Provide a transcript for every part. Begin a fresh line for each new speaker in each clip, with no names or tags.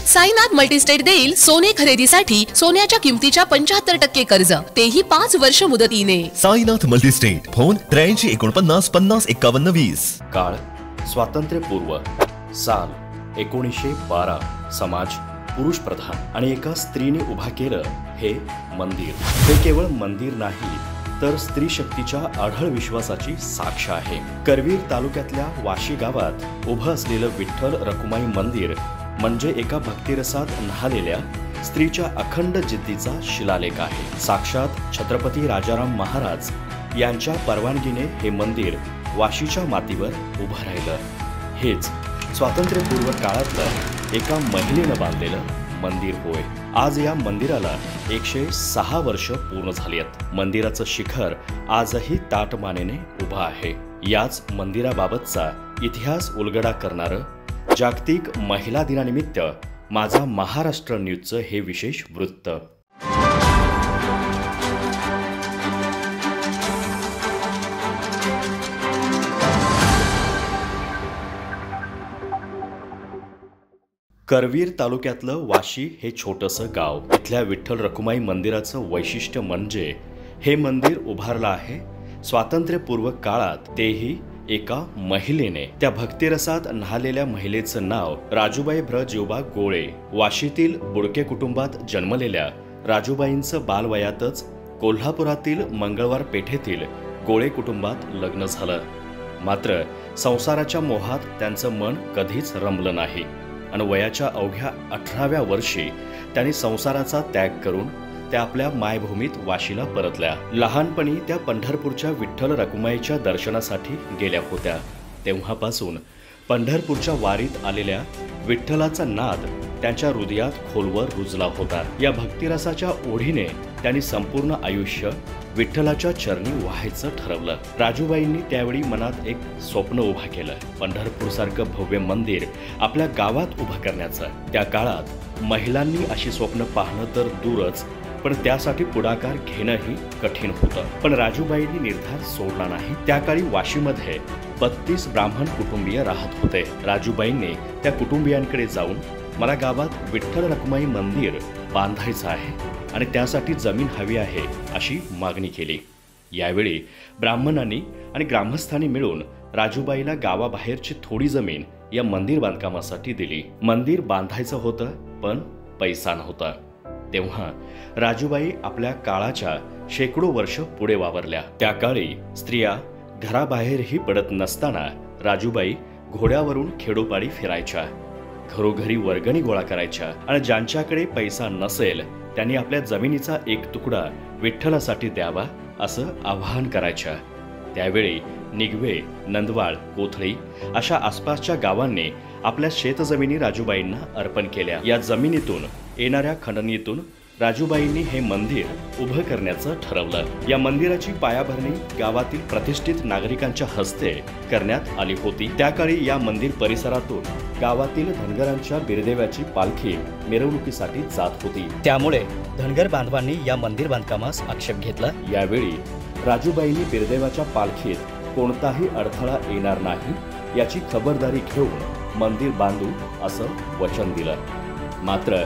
Sainath multi-state देईल सोने खरेदीसाठी सोन्याच्या किमतीच्या 75% कर्ज, तेही 5 वर्ष मुदतीने।
Sainath multi-state, phone 83 49 50 51 20।
काळ स्वातंत्र्यपूर्व, साल 1912। समाज पुरुष प्रधान आणि एका स्त्रीने उभा केलं हे मंदिर। हे केवळ मंदिर नाही तर स्त्री शक्तीच्या आढळ विश्वासाची साक्ष आहे। करवीर तालुक्यातल्या वाशी गावात उभं असलेलं विठ्ठल रखुमाई मंदिर म्हणजे एका भक्तिरसात न्हालेल्या स्त्रीच्या अखंड जिद्दीचा शिलालेख आहे। साक्षात छत्रपती राजाराम महाराज यांच्या परवानगीने हे मंदिर वाशीच्या मातीवर उभं राहिलं। हेच स्वातंत्र्यपूर्व काळातलं एका महिलेनं बांधलेलं मंदिर होय। आज या मंदिराला 106 वर्ष पूर्ण झाली आहेत। मंदिराचं शिखर आजही ताटमानेने उभं आहे। याच मंदिराबाबतचा इतिहास उलगडा करणारं जागतिक महिला दिनानिमित्त माझा महाराष्ट्र न्यूजचं हे विशेष वृत्त। करवीर तालुक्यातलं वाशी हे छोटंसं गाव। इथल्या विठ्ठल रखुमाई मंदिराचं वैशिष्ट्य म्हणजे हे मंदिर उभारलं आहे स्वातंत्र्यपूर्व काळात, तेही एका महिलेने। त्या भक्तिरसात न्हालेल्या महिलेचं नाव राजूबाई ब्र जीवबा गोळे। वाशीतील बुडके कुटुंबात जन्मलेल्या राजूबाईंचं बालवयातच कोल्हापुरातील मंगळवार पेठेतील गोळे कुटुंबात लग्न झालं। मात्र संसाराच्या मोहात त्यांचं मन कधीच रमलं नाही आणि वयाच्या अवघ्या 18व्या वर्षी त्यांनी संसाराचा त्याग करून त्या आपल्या मायभूमीत वाशीला परतल्या। लहानपणी त्या पंढरपूरच्या विठ्ठल रखुमाईच्या दर्शनासाठी गेल्या होत्या। तेव्हापासून पंढरपूरच्या वारीत आलेल्या विठ्ठलाचा नाद त्यांच्या हृदयात खोलवर रुजला होता। या भक्तिरसाच्या ओढीने त्यांनी संपूर्ण आयुष्य विठ्ठलाच्या चरणी व्हायचं ठरवलं। राजूबाईंनी त्यावेळी मनात एक स्वप्न उभं केलं, पंढरपूरसारखं भव्य मंदिर आपल्या गावात उभं करण्याचं। त्या काळात महिलांनी अशी स्वप्न पाहणं तर दूरच, पण त्यासाठी पुढाकार घेणंही कठीण होतं। पण राजूबाईंनी निर्धार सोडला नाही। त्या काळी वाशीमध्ये 32 ब्राह्मण कुटुंबीय राहत होते। राजूबाईंनी त्या कुटुंबियांकडे जाऊन मला गावात विठ्ठल रखुमाई मंदिर बांधायचं आहे आणि त्यासाठी जमीन हवी आहे अशी मागणी केली। यावेळी ब्राह्मणांनी आणि ग्रामस्थांनी मिळून राजूबाईला गावाबाहेरची थोडी जमीन या मंदिर बांधकामासाठी दिली। मंदिर बांधायचं होतं पण पैसा नव्हता। तेव्हा राजूबाई आपल्या काळाच्या शेकडो वर्ष पुढे वावरल्या। त्या काळी स्त्रिया घराबाहेरही पडत नसताना राजूबाई घोड्यावरून खेडोपाडी फिरायच्या, घरोघरी वर्गणी गोळा करायच्या आणि ज्यांच्याकडे पैसा नसेल त्यांनी आपल्या जमिनीचा एक तुकडा विठ्ठलासाठी द्यावा असं आवाहन करायच्या। त्यावेळी निगवे, नंदवाळ, कोथळी अशा आसपासच्या गावांनी आपल्या शेतजमिनी राजूबाईंना अर्पण केल्या। या जमिनीतून येणाऱ्या खंडणीतून राजूबाईंनी हे मंदिर उभं करण्याचं ठरवलं। या मंदिराची पायाभरणी गावातील प्रतिष्ठित नागरिकांच्या हस्ते करण्यात आली होती। त्या काळी या मंदिर परिसरातून गावातील धनगरांच्या बिरदेव्याची पालखी मिरवणुकीसाठी जात होती। त्यामुळे धनगर बांधवांनी या मंदिर बांधकामास आक्षेप घेतला। यावेळी राजूबाईंनी बिरदेवाच्या पालखीत कोणताही अडथळा येणार नाही याची खबरदारी घेऊन मंदिर बांधू असं वचन दिलं। मात्र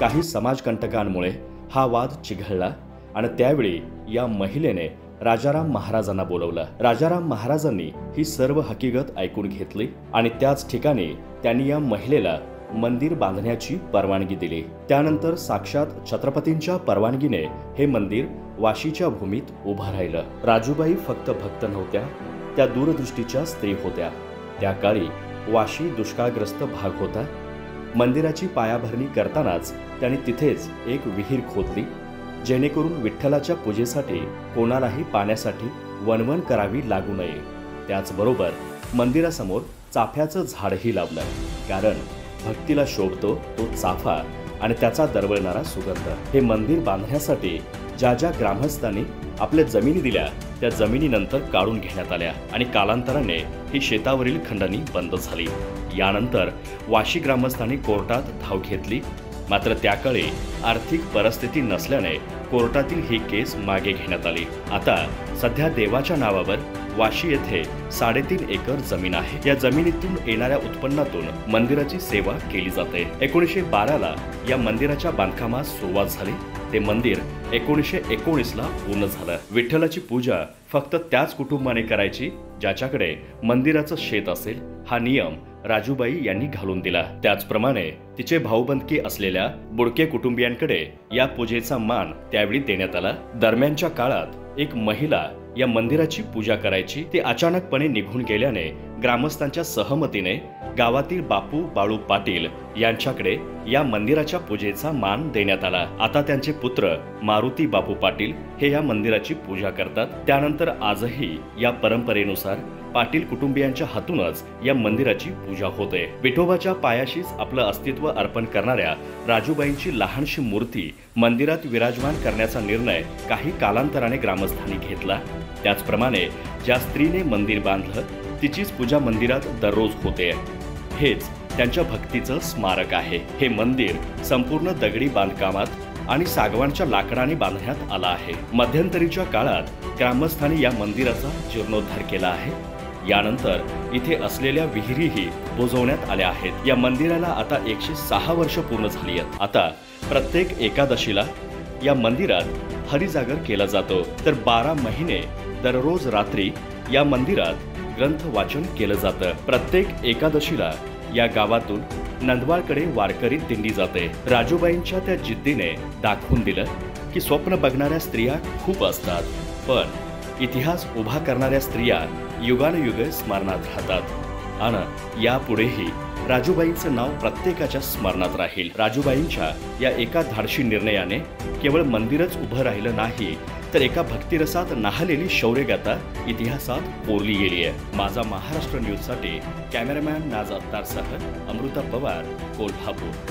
काही समाजकंटकांमुळे हा वाद चिघळला आणि त्यावेळी या महिलेने राजाराम महाराजांना बोलवलं। राजाराम महाराजांनी ही सर्व हकीकत ऐकून घेतली आणि त्याच ठिकाणी त्यांनी या महिलेला मंदिर बांधण्याची परवानगी दिली। त्यानंतर साक्षात छत्रपतींच्या परवानगीने हे मंदिर वाशीच्या भूमीत उभं राहिलं। राजूबाई फक्त भक्त नव्हत्या, त्या दूरदृष्टीच्या स्त्री होत्या। त्या काळी वाशी दुष्काळग्रस्त भाग होता। मंदिराची पायाभरणी करतानाच त्यांनी तिथेच एक विहीर खोदली, जेणेकरून विठ्ठलाच्या पूजेसाठी कोणालाही पाण्यासाठी वणवण करावी लागू नये। त्याचबरोबर मंदिरासमोर चाफ्याचं झाडही लावलं, कारण भक्तीला शोभतो तो चाफा आणि त्याचा दरवळणारा सुगंध। हे मंदिर बांधण्यासाठी ज्या ज्या ग्रामस्थांनी आपल्या जमिनी दिल्या त्या जमिनीनंतर काढून घेण्यात आल्या आणि कालांतराने ही शेतावरील खंडणी बंद झाली। यानंतर वाशी ग्रामस्थांनी कोर्टात धाव घेतली, मात्र त्याकाळी आर्थिक परिस्थिती नसल्याने कोर्टातील ही केस मागे घेण्यात आली। आता सध्या देवाच्या नावावर वाशी येथे 3.5 एकर जमीन आहे। या जमिनीतून येणाऱ्या उत्पन्नातून मंदिराची सेवा केली जाते। 1912 ला या मंदिराच्या बांधकामास सुरुवात झाली। ते मंदिर 1919 ला पूर्ण झालं। विठ्ठलाची पूजा फक्त त्याच कुटुंबाने करायची ज्याच्याकडे मंदिराचं शेत असेल, हा नियम राजूबाई यांनी घालून दिला। त्याचप्रमाणे तिचे भाऊबंदकी असलेल्या बुडके कुटुंबियांकडे या पूजेचा मान त्यावेळी देण्यात आला। दरम्यानच्या काळात एक महिला या मंदिराची पूजा करायची, ती अचानकपणे निघून गेल्याने ग्रामस्थांच्या सहमतीने गावातील बापू बाळू पाटील यांच्याकडे या मंदिराच्या पूजेचा मान देण्यात आला। आता त्यांचे पुत्र मारुती बापू पाटील हे या मंदिराची पूजा करतात। त्यानंतर आजही या परंपरेनुसार पाटील कुटुंबियांच्या हातूनच या मंदिराची पूजा होते। विठोबाच्या पायाशीच आपलं अस्तित्व अर्पण करणाऱ्या राजूबाईंची लहानशी मूर्ती मंदिरात विराजमान करण्याचा निर्णय काही कालांतराने ग्रामस्थांनी घेतला। त्याचप्रमाणे ज्या स्त्रीने मंदिर बांधलं तिचीच पूजा मंदिरात दररोज होते। हेच त्यांच्या भक्तीचं स्मारक आहे। हे मंदिर संपूर्ण दगडी बांधकामात आणि सागवानच्या लाकडाने बांधण्यात आलं आहे। मध्यंतरीच्या काळात ग्रामस्थांनी या मंदिराचा जीर्णोद्धार केला आहे। यानंतर इथे असलेल्या विहिरीही बुजवण्यात आल्या आहेत। या मंदिराला आता 106 वर्ष पूर्ण झाली आहेत। आता प्रत्येक एकादशीला या मंदिरात हरिजागर केला जातो, तर 12 महिने दररोज रात्री या मंदिरात ग्रंथ वाचन केलं जातं। प्रत्येक एकादशीला या गावातून नंदवाळकडे वारकरी दिंडी जाते। राजूबाईंच्या त्या जिद्दीने दाखवून दिलं की स्वप्न बघणाऱ्या स्त्रिया खूप असतात, पण इतिहास उभा करणाऱ्या स्त्रिया युगानुयुग स्मरणात राहतात आणि यापुढेही राजूबाईंचं नाव प्रत्येकाच्या स्मरणात राहील। राजूबाईंच्या या एका धाडसी निर्णयाने केवळ मंदिरच उभं राहिलं नाही, तर एका भक्तिरसात न्हालेली शौर्यगाथा इतिहासात कोरली गेली आहे। माझा महाराष्ट्र न्यूजसाठी कॅमेरामॅन नाज अत्तारसह अमृता पवार, कोल्हापूर।